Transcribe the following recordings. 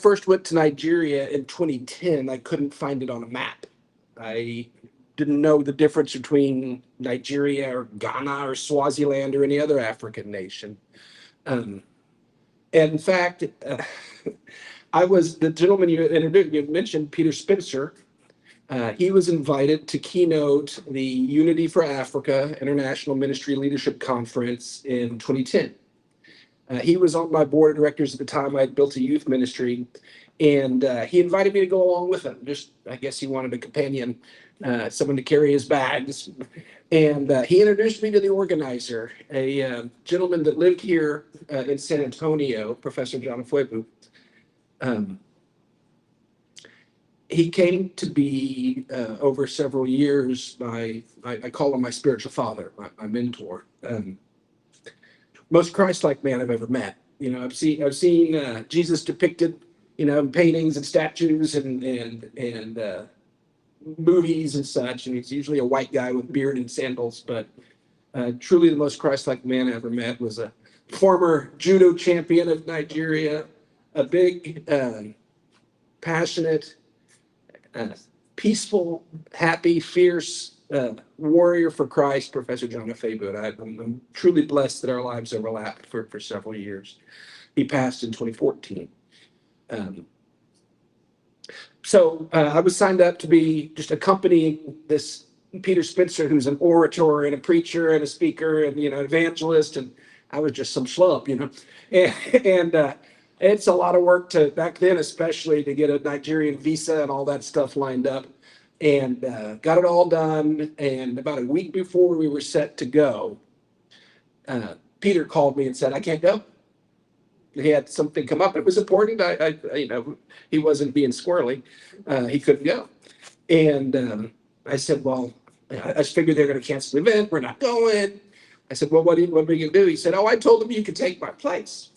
first went to Nigeria in 2010, I couldn't find it on a map. I didn't know the difference between Nigeria or Ghana or Swaziland or any other African nation. Um, and in fact, I was the gentleman you introduced, you mentioned, Peter Spencer. He was invited to keynote the Unity for Africa International Ministry Leadership Conference in 2010. He was on my board of directors at the time. I had built a youth ministry, and he invited me to go along with him. Just, I guess he wanted a companion, someone to carry his bags. And he introduced me to the organizer, a gentleman that lived here in San Antonio, Professor John Afwebu. He came to be over several years I call him my spiritual father, my mentor. Most Christ-like man I've ever met. You know, I've seen Jesus depicted, you know, in paintings and statues and movies and such, and he's usually a white guy with beard and sandals. But truly, the most Christ-like man I ever met was a former judo champion of Nigeria, a big, passionate, peaceful, happy, fierce warrior for Christ, Professor John Afwebu. And I'm truly blessed that our lives overlapped for several years. He passed in 2014. So I was signed up to be just accompanying this Peter Spencer, who's an orator and a preacher and a speaker and, you know, evangelist. And I was just some schlub, you know. And it's a lot of work to, back then especially, to get a Nigerian visa and all that stuff lined up. And got it all done. And about a week before we were set to go, Peter called me and said, I can't go. He had something come up. It was important. I you know, he wasn't being squirrely. He couldn't go. And I said, well, I just figured they're going to cancel the event. We're not going. I said, well, what are you going to do? He said, oh, I told them you could take my place.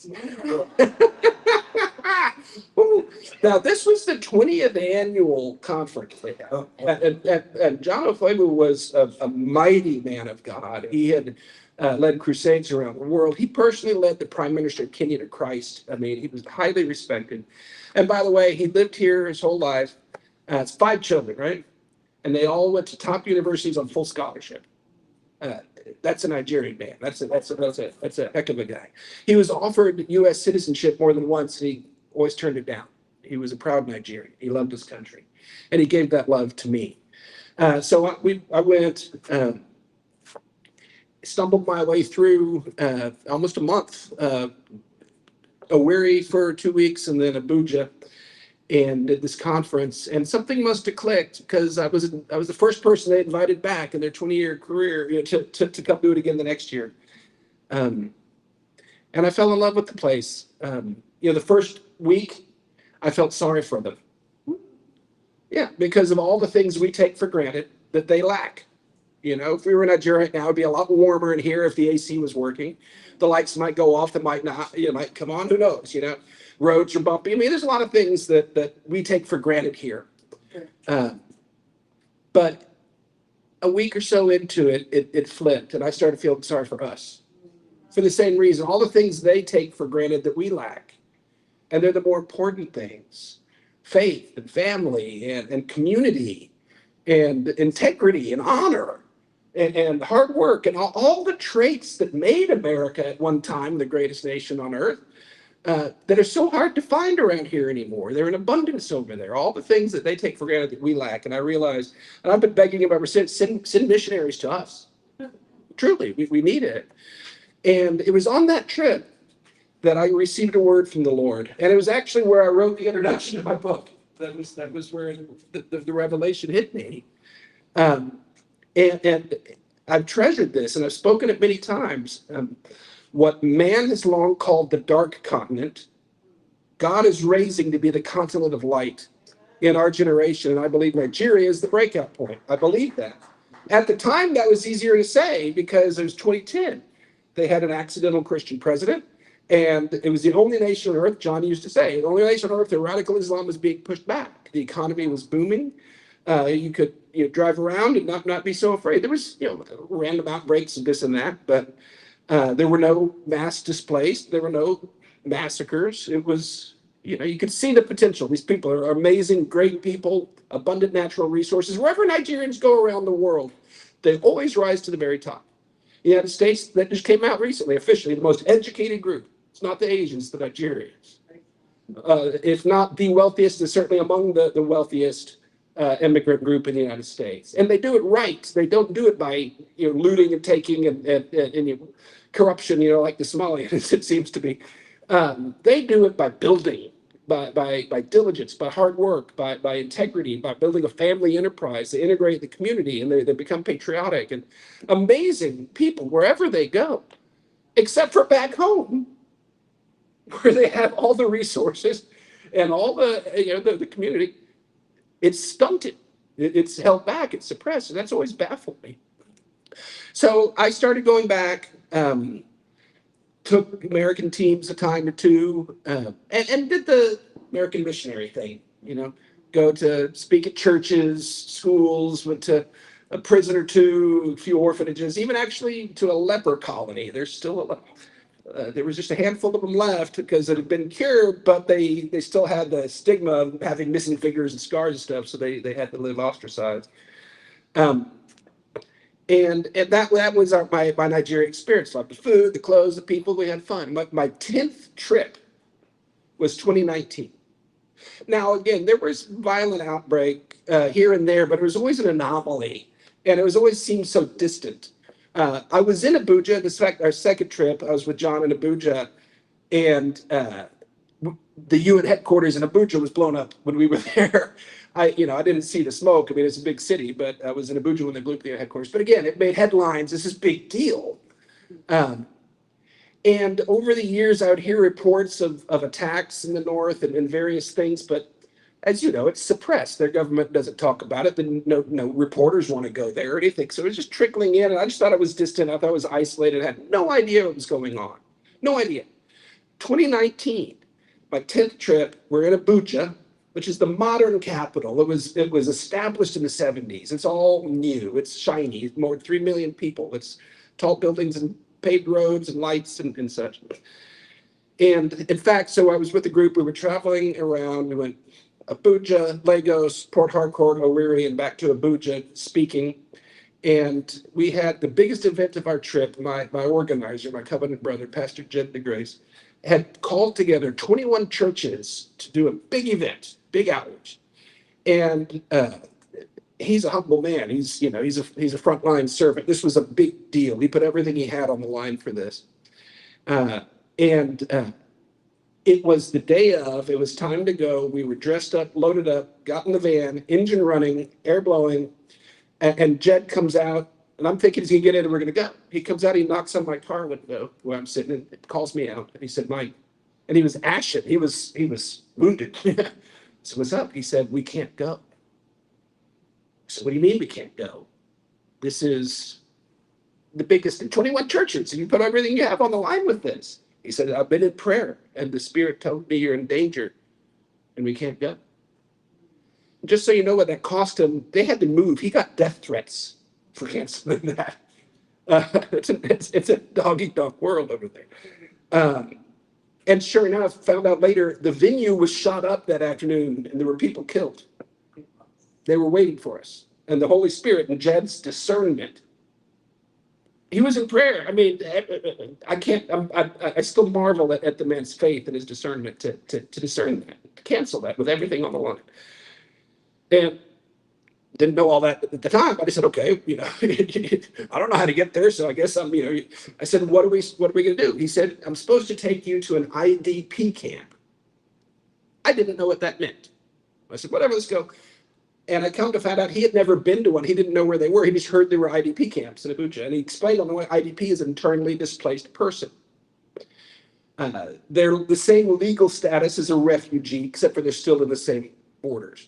Now, this was the 20th annual conference. And John Afwebu was a mighty man of God. He had led crusades around the world. He personally led the Prime Minister of Kenya to Christ. I mean, he was highly respected. And by the way, he lived here his whole life. It's 5 children, right? And they all went to top universities on full scholarship. That's a Nigerian man. That's a heck of a guy. He was offered U.S. citizenship more than once, and he always turned it down. He was a proud Nigerian. He loved his country, and he gave that love to me. So I went, stumbled my way through almost a month, Owerri for 2 weeks, and then Abuja, and did this conference. And something must have clicked, because I was the first person they invited back in their 20-year career, you know, to come do it again the next year. And I fell in love with the place. You know, the first week, I felt sorry for them. Yeah, because of all the things we take for granted that they lack. You know, if we were in Nigeria right now, it'd be a lot warmer in here if the AC was working. The lights might go off, they might not, you know, might come on, who knows, you know. Roads are bumpy. I mean, there's a lot of things that we take for granted here. But a week or so into it, it flipped, and I started feeling sorry for us. For the same reason, all the things they take for granted that we lack. And they're the more important things: faith and family and community and integrity and honor and hard work and all the traits that made America at one time the greatest nation on earth, that are so hard to find around here anymore. They're in abundance over there. All the things that they take for granted that we lack. And I realized, and I've been begging them ever since, send missionaries to us. Truly, we need it. And it was on that trip that I received a word from the Lord. And it was actually where I wrote the introduction to my book. That was where the revelation hit me. And I've treasured this, and I've spoken it many times. What man has long called the dark continent, God is raising to be the continent of light in our generation. And I believe Nigeria is the breakout point. I believe that. At the time, that was easier to say because it was 2010. They had an accidental Christian president, and it was the only nation on earth, John used to say, the only nation on earth that radical Islam was being pushed back. The economy was booming. You could drive around and not be so afraid. There was random outbreaks of this and that, but there were no mass displaced. There were no massacres. It was You could see the potential. These people are amazing, great people, abundant natural resources. Wherever Nigerians go around the world, they always rise to the very top. The United States, that just came out recently, officially, the most educated group. It's not the Asians, the Nigerians. If not the wealthiest, is certainly among the wealthiest immigrant group in the United States. And they do it right. They don't do it by looting and taking and corruption, like the Somalians, it seems to be. They do it by building, by diligence, by hard work, by integrity, by building a family enterprise. They integrate the community and they become patriotic and amazing people wherever they go, except for back home, where they have all the resources and all the community. It's stunted. It's held back. It's suppressed. And that's always baffled me. So I started going back. Took American teams a time or two, and did the American missionary thing, go to speak at churches, schools, went to a prison or two, a few orphanages, even actually to a leper colony. There's still there was just a handful of them left because it had been cured, but they still had the stigma of having missing fingers and scars and stuff, so they had to live ostracized. And that was my Nigeria experience. Like the food, the clothes, the people, we had fun. My 10th trip was 2019. Now, again, there was violent outbreak here and there, but it was always an anomaly. And it was always seemed so distant. I was in Abuja, our second trip. I was with John in Abuja, and the UN headquarters in Abuja was blown up when we were there. I didn't see the smoke. I mean, it's a big city, but I was in Abuja when they blew up the headquarters. But again, it made headlines. This is a big deal. And over the years, I would hear reports of attacks in the north and various things. But as you know, it's suppressed. Their government doesn't talk about it. Then no reporters want to go there or anything. So it was just trickling in. And I just thought it was distant. I thought it was isolated. I had no idea what was going on. No idea. 2019, my 10th trip, we're in Abuja, which is the modern capital. It was established in the 70s. It's all new. It's shiny. More than 3 million people. It's tall buildings and paved roads and lights and such. And in fact, so I was with a group. We were traveling around. We went Abuja, Lagos, Port Harcourt, Owerri, and back to Abuja speaking. And we had the biggest event of our trip. My organizer, my covenant brother, Pastor Jed DeGrace, had called together 21 churches to do a big event, big outreach. And he's a humble man. He's a frontline servant. This was a big deal. He put everything he had on the line for this. And it was the day of. It was time to go. We were dressed up, loaded up, got in the van, engine running, air blowing, and Jed comes out. And I'm thinking he's going to get in and we're going to go. He comes out, he knocks on my car window where I'm sitting and calls me out. And he said, Mike, and he was ashen. He was wounded. So what's up? He said, we can't go. So what do you mean we can't go? This is the biggest in 21 churches. And you put everything you have on the line with this. He said, I've been in prayer and the Spirit told me you're in danger and we can't go. Just so you know what that cost him, they had to move. He got death threats for canceling that. It's a dog-eat-dog world over there. And sure enough, found out later, the venue was shot up that afternoon and there were people killed. They were waiting for us. And the Holy Spirit and Jed's discernment. He was in prayer. I mean, I still marvel at the man's faith and his discernment to discern that, to cancel that with everything on the line. And didn't know all that at the time, but I said, okay, I don't know how to get there, so I guess I said, what are we going to do? He said, I'm supposed to take you to an IDP camp. I didn't know what that meant. I said, whatever, let's go. And I come to find out he had never been to one. He didn't know where they were. He just heard there were IDP camps in Abuja. And he explained on the way IDP is an internally displaced person. They're the same legal status as a refugee, except for they're still in the same borders.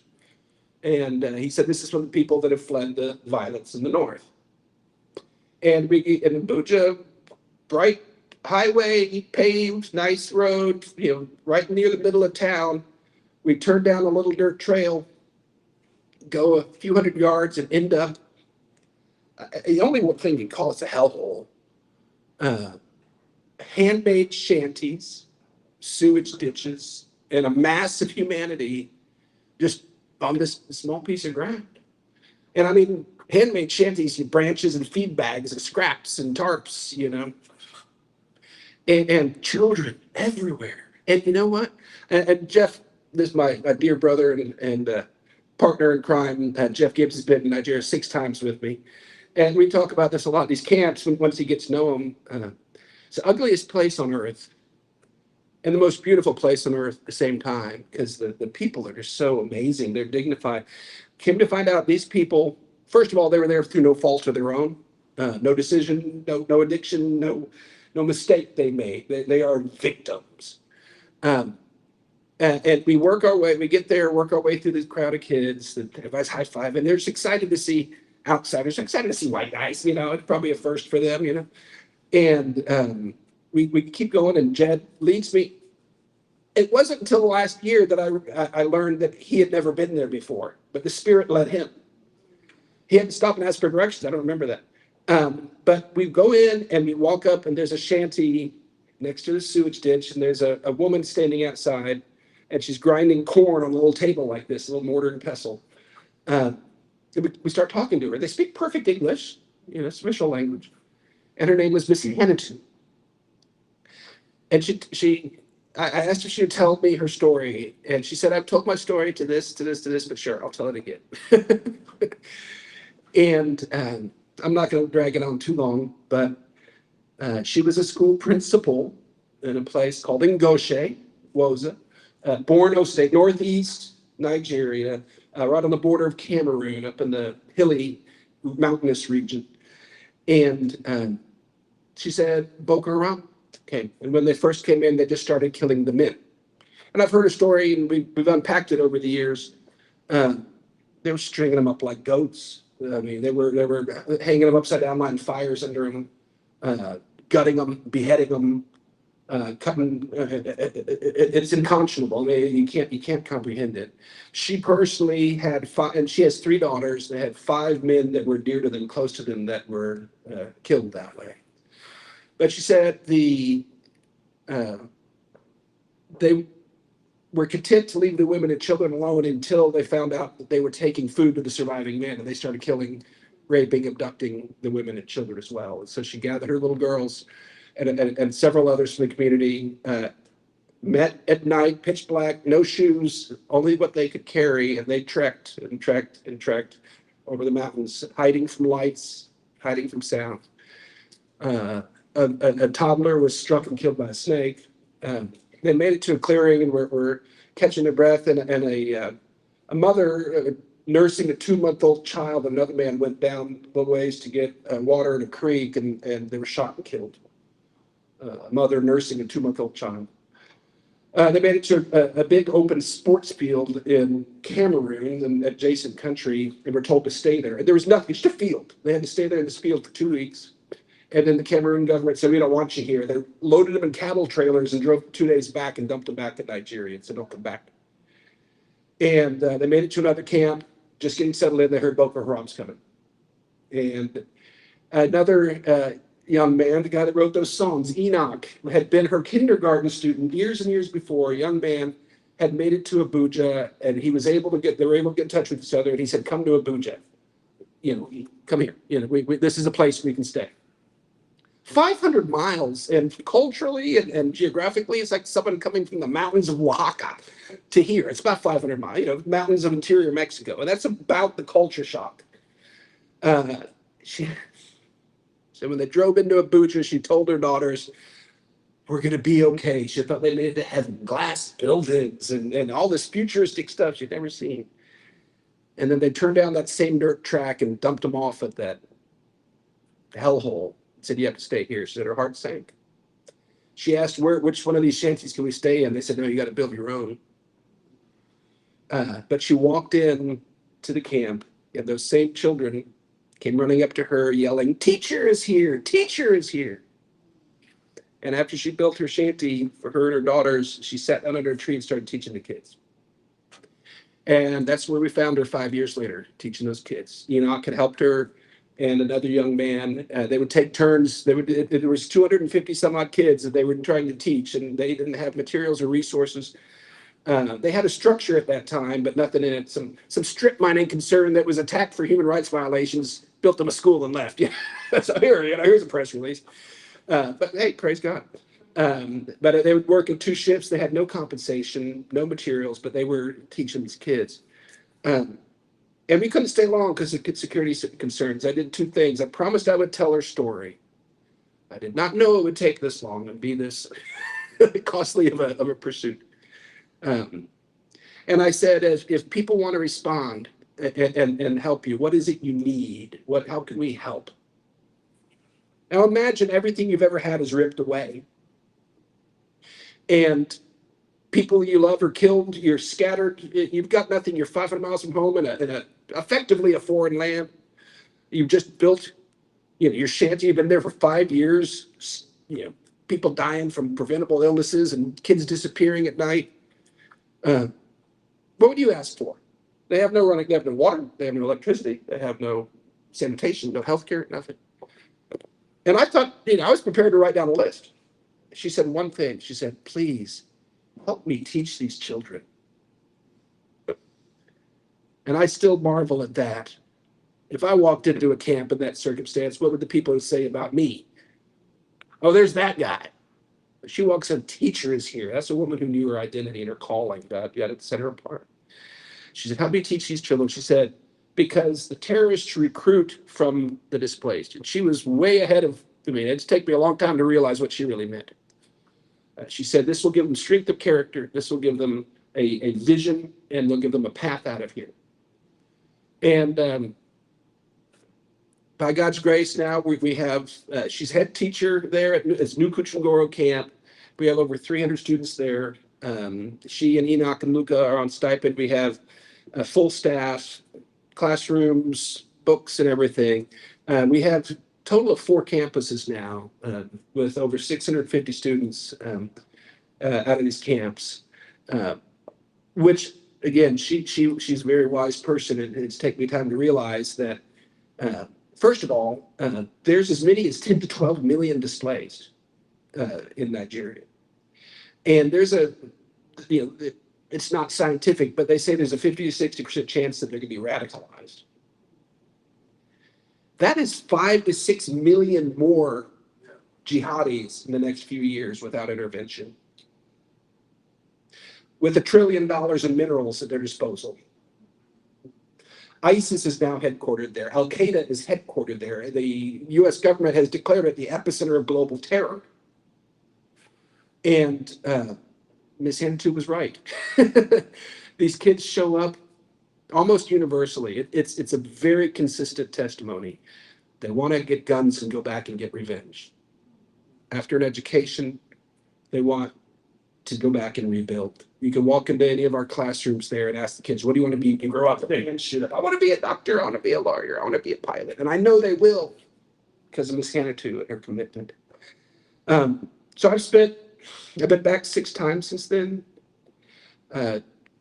And he said, this is from the people that have fled the violence in the north. And in Abuja, bright highway, paved, nice road, right near the middle of town. We turn down a little dirt trail, go a few hundred yards and end up, the only one thing you can call it's a hellhole. Handmade shanties, sewage ditches, and a mass of humanity just on this small piece of ground. And I mean, handmade shanties, branches and feed bags and scraps and tarps, and children everywhere. And you know what? And Jeff, this is my dear brother and partner in crime. Jeff Gibbs has been in Nigeria 6 times with me. And we talk about this a lot. These camps, once he gets to know them, it's the ugliest place on earth and the most beautiful place on earth at the same time, because the people are just so amazing. They're dignified. Came to find out these people, first of all, they were there through no fault of their own, no decision, no addiction, no mistake they made. They are victims. Um, and we work our way, we get there, work our way through this crowd of kids. Everybody's high five, and they're just excited to see outsiders, excited to see white guys. It's probably a first for them. And we keep going, and Jed leads me. It wasn't until the last year that I learned that he had never been there before, but the Spirit led him. He hadn't stopped and asked for directions. I don't remember that. But we go in and we walk up, and there's a shanty next to the sewage ditch, and there's a woman standing outside, and she's grinding corn on a little table like this, a little mortar and pestle. We start talking to her. They speak perfect English, special language. And her name was Miss Hannity. And I asked if she would tell me her story, and she said, I've told my story to this, but sure, I'll tell it again. And I'm not going to drag it on too long, but she was a school principal in a place called Ngoshe, Woza, Borno State, northeast Nigeria, right on the border of Cameroon, up in the hilly, mountainous region. And she said Boko Haram came. And when they first came in, they just started killing the men. And I've heard a story, and we've unpacked it over the years. They were stringing them up like goats. I mean, they were hanging them upside down, lighting fires under them, gutting them, beheading them, cutting. It's unconscionable. I mean, you can't comprehend it. She personally had 5, and she has 3 daughters. They had 5 men that were dear to them, close to them, that were killed that way. But she said they were content to leave the women and children alone until they found out that they were taking food to the surviving men, and they started killing, raping, abducting the women and children as well. And so she gathered her little girls and several others from the community, met at night, pitch black, no shoes, only what they could carry, and they trekked and trekked and trekked over the mountains, hiding from lights, hiding from sound. A toddler was struck and killed by a snake. They made it to a clearing and were catching their breath, and a mother nursing a 2-month-old child. Another man went down a little ways to get water in a creek, and they were shot and killed. A mother nursing a 2-month-old child. They made it to a big open sports field in Cameroon, an adjacent country, and were told to stay there. And there was nothing, just a field. They had to stay there in this field for 2 weeks. And then the Cameroon government said, we don't want you here. They loaded them in cattle trailers and drove 2 days back and dumped them back to Nigeria and said, don't come back. And they made it to another camp, just getting settled in. They heard Boko Haram's coming. And another young man, the guy that wrote those songs, Enoch, had been her kindergarten student years and years before. A young man had made it to Abuja, and they were able to get in touch with each other. And he said, come to Abuja. Come here. This is a place we can stay. 500 miles, and culturally and geographically, it's like someone coming from the mountains of Oaxaca to here. It's about 500 miles, mountains of interior Mexico. And that's about the culture shock. So when they drove into Abuja, she told her daughters, we're going to be okay. She thought they made it to heaven, glass buildings and all this futuristic stuff she'd never seen. And then they turned down that same dirt track and dumped them off at that hellhole. Said, you have to stay here. She said her heart sank. She asked, which one of these shanties can we stay in? They said, no, you got to build your own. But she walked in to the camp, and those same children came running up to her yelling, teacher is here, teacher is here. And after she built her shanty for her and her daughters, she sat down under a tree and started teaching the kids. And that's where we found her 5 years later, teaching those kids. Enoch had helped her, and another young man. They would take turns. There was 250 some odd kids that they were trying to teach, and they didn't have materials or resources. They had a structure at that time, but nothing in it. Some strip mining concern that was attacked for human rights violations built them a school and left. Yeah, so here's a press release. But hey, praise God. But they would work in two shifts. They had no compensation, no materials, but they were teaching these kids. Um, and we couldn't stay long because of security concerns. I did two things. I promised I would tell her story. I did not know it would take this long and be this costly of a pursuit. Um, and I said, if people want to respond and help you, what is it you need? How can we help? Now imagine everything you've ever had is ripped away. And people you love are killed, you're scattered, you've got nothing, you're 500 miles from home in a effectively a foreign land. You've just built, your shanty, you've been there for 5 years, people dying from preventable illnesses and kids disappearing at night. What would you ask for? They have no running, they have no water, they have no electricity, they have no sanitation, no healthcare, nothing. And I thought, I was prepared to write down a list. She said one thing. She said, please help me teach these children. And I still marvel at that. If I walked into a camp in that circumstance, what would the people say about me? Oh, there's that guy. She walks in, teacher is here. That's a woman who knew her identity and her calling. God got to set her apart. She said, help me teach these children. She said, because the terrorists recruit from the displaced. And she was way ahead of me. It's taken me a long time to realize what she really meant. She said, this will give them strength of character. This will give them a vision, and they'll give them a path out of here. And by God's grace, now we have, she's head teacher there at New Kuchingoro camp. We have over 300 students there. She and Enoch and Luca are on stipend. We have a full staff, classrooms, books, and everything. We have a total of 4 campuses now with over 650 students out of these camps, which, again, she's a very wise person, and it's taken me time to realize that, first of all, there's as many as 10 to 12 million displaced in Nigeria. And there's it's not scientific, but they say there's a 50 to 60% chance that they're going to be radicalized. That is 5 to 6 million more jihadis in the next few years without intervention, with $1 trillion in minerals at their disposal. ISIS is now headquartered there. Al-Qaeda is headquartered there. The US government has declared it the epicenter of global terror. And Ms. Hannatu was right. These kids show up almost universally. It's a very consistent testimony. They want to get guns and go back and get revenge. After an education, they want to go back and rebuild. You can walk into any of our classrooms there and ask the kids, what do you want to be when you grow up? And shit up. I want to be a doctor. I want to be a lawyer. I want to be a pilot. And I know they will because of Ms. Hannatu and her commitment. So I've been back 6 times since then.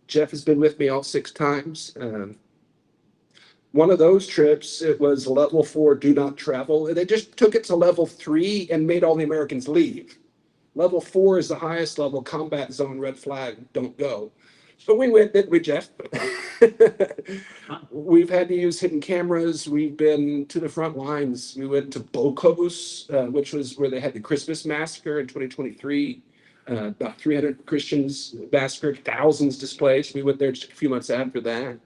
Jeff has been with me all 6 times. One of those trips, it was level 4, do not travel. They just took it to level 3 and made all the Americans leave. Level 4 is the highest level, combat zone, red flag, don't go. But we went, didn't we, Jeff? We've had to use hidden cameras. We've been to the front lines. We went to Bokos, which was where they had the Christmas massacre in 2023. About 300 Christians massacred, thousands displaced. We went there just a few months after that.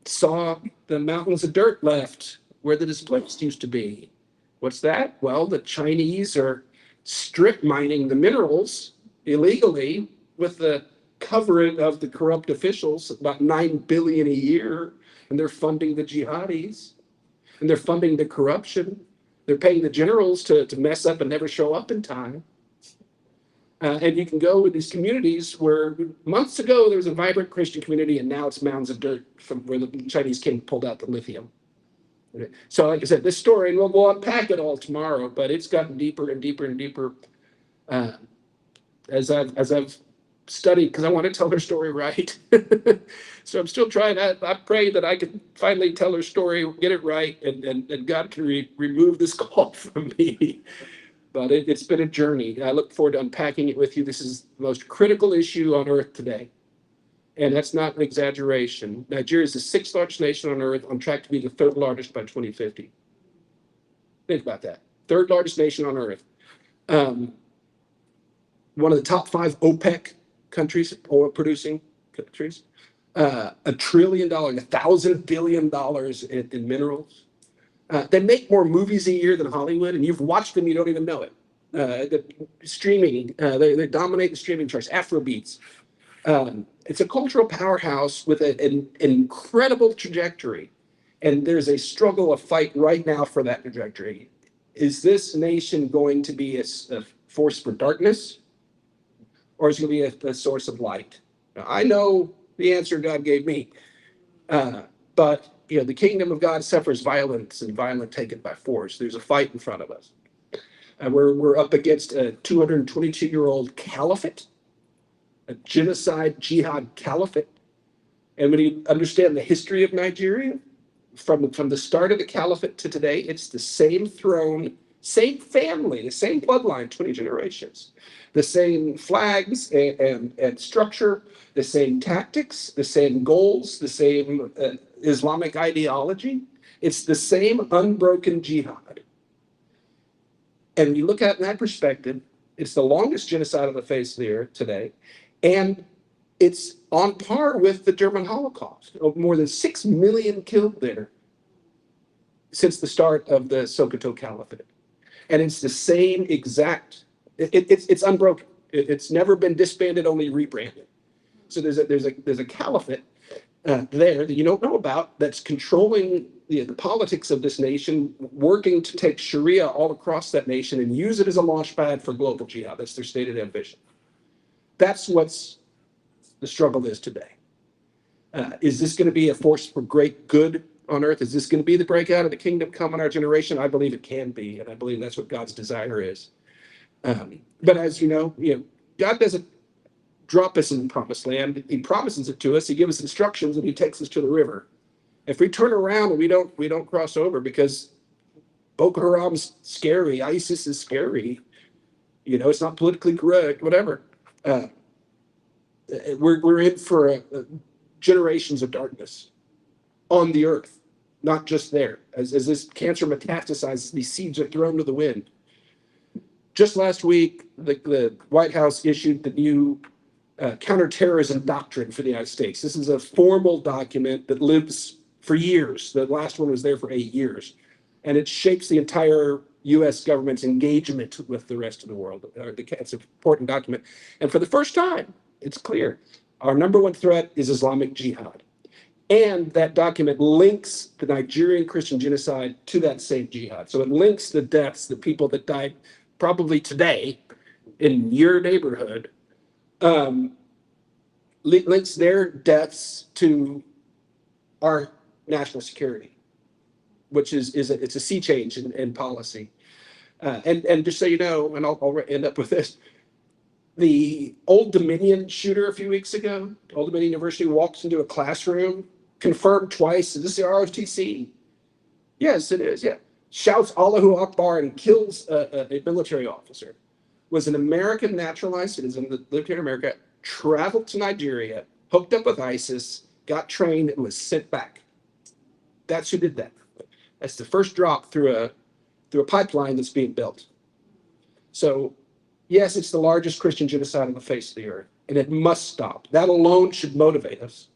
Saw the mountains of dirt left where the displaced used to be. What's that? Well, the Chinese are strip mining the minerals illegally with the covering of the corrupt officials, about 9 billion a year, and they're funding the jihadis, and they're funding the corruption. They're paying the generals to mess up and never show up in time. And you can go in these communities where months ago there was a vibrant Christian community, and now it's mounds of dirt from where the Chinese king pulled out the lithium. So like I said, this story, and we'll unpack it all tomorrow, but it's gotten deeper and deeper and deeper as I've studied, because I want to tell her story right. So I'm still trying. I pray that I can finally tell her story, get it right, and God can remove this call from me. but it's been a journey. I look forward to unpacking it with you. This is the most critical issue on earth today. And that's not an exaggeration. Nigeria is the sixth largest nation on earth, on track to be the third largest by 2050. Think about that. Third largest nation on earth. Um, One of the top five OPEC countries, oil producing countries. $1 trillion, $1,000 billion in minerals. They make more movies a year than Hollywood, and you've watched them, you don't even know it. The streaming, they dominate the streaming charts. Afrobeats. It's a cultural powerhouse with an incredible trajectory, and there's a struggle, a fight right now for that trajectory. Is this nation going to be a force for darkness, or is it going to be a source of light? Now, I know the answer God gave me, but the kingdom of God suffers violence, and violence taken by force. There's a fight in front of us, and we're up against a 222-year-old caliphate, a genocide jihad caliphate. And when you understand the history of Nigeria, from the start of the caliphate to today, it's the same throne, same family, the same bloodline, 20 generations, the same flags and structure, the same tactics, the same goals, the same Islamic ideology. It's the same unbroken jihad. And you look at it in that perspective, it's the longest genocide on the face of the earth today. And it's on par with the German Holocaust. More than 6 million killed there since the start of the Sokoto Caliphate. And it's the same exact, it's unbroken. It's never been disbanded, only rebranded. So there's a caliphate there that you don't know about that's controlling the politics of this nation, working to take Sharia all across that nation and use it as a launch pad for global jihad. That's their stated ambition. That's what's the struggle is today. Is this going to be a force for great good on earth? Is this going to be the breakout of the kingdom come in our generation? I believe it can be, and I believe that's what God's desire is. But as you know, God doesn't drop us in the promised land. He promises it to us. He gives us instructions, and he takes us to the river. If we turn around and we don't cross over because Boko Haram's scary, ISIS is scary, it's not politically correct, whatever. We're in for generations of darkness on the earth, not just there. As this cancer metastasizes, these seeds are thrown to the wind. Just last week, the White House issued the new counterterrorism doctrine for the United States. This is a formal document that lives for years. The last one was there for 8 years. And it shapes the entire U.S. government's engagement with the rest of the world. It's an important document. And for the first time, it's clear. Our number one threat is Islamic jihad. And that document links the Nigerian Christian genocide to that same jihad. So it links the deaths, the people that died probably today in your neighborhood, links their deaths to our national security, which it's a sea change in policy. And just so you know, and I'll end up with this, the Old Dominion shooter a few weeks ago, Old Dominion University walks into a classroom, confirmed twice, is this the ROTC? Yes, it is, yeah. Shouts Allahu Akbar and kills a military officer. Was an American naturalized citizen that lived here in America, traveled to Nigeria, hooked up with ISIS, got trained, and was sent back. That's who did that. That's the first drop through a pipeline that's being built. So, yes, it's the largest Christian genocide on the face of the earth, and it must stop. That alone should motivate us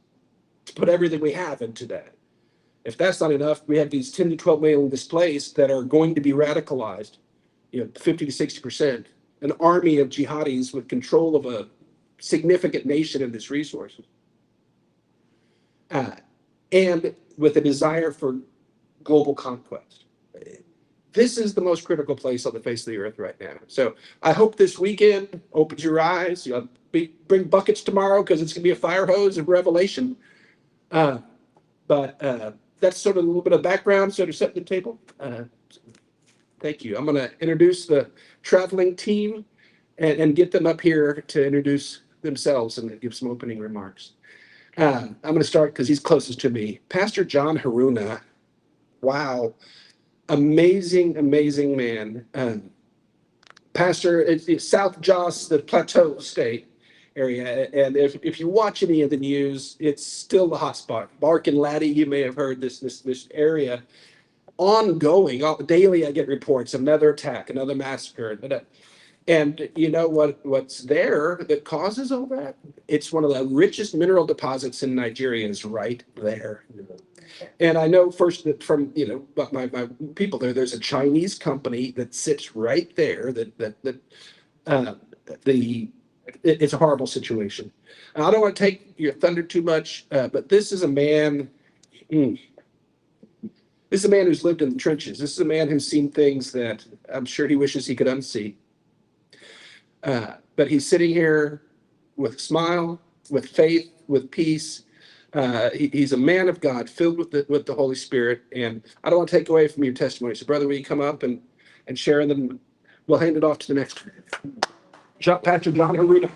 to put everything we have into that. If that's not enough, we have these 10 to 12 million displaced that are going to be radicalized, 50 to 60%, an army of jihadis with control of a significant nation and its resources, and with a desire for global conquest. This is the most critical place on the face of the earth right now. So I hope this weekend opens your eyes. Bring buckets tomorrow because it's going to be a fire hose of revelation. But that's sort of a little bit of background, so to set the table. Thank you. I'm going to introduce the traveling team and get them up here to introduce themselves and give some opening remarks. I'm going to start because he's closest to me. Pastor John Haruna. Wow. Amazing, amazing man. Pastor, it's South Jos, the Plateau State area. And if you watch any of the news, it's still the hot spot. Mark and Laddie, you may have heard this area ongoing. Daily, I get reports, another attack, another massacre. And you know what's there that causes all that? It's one of the richest mineral deposits in Nigeria is right there. And I know first that from, my people there's a Chinese company that sits right there uh, it's a horrible situation. I don't want to take your thunder too much, but this is a man. mm, this is a man who's lived in the trenches. This is a man who's seen things that I'm sure he wishes he could unsee. But he's sitting here with a smile, with faith, with peace. He's a man of God, filled with the Holy Spirit. And I don't want to take away from your testimony. So, brother, will you come up and share, and then we'll hand it off to the next Pastor John Arena.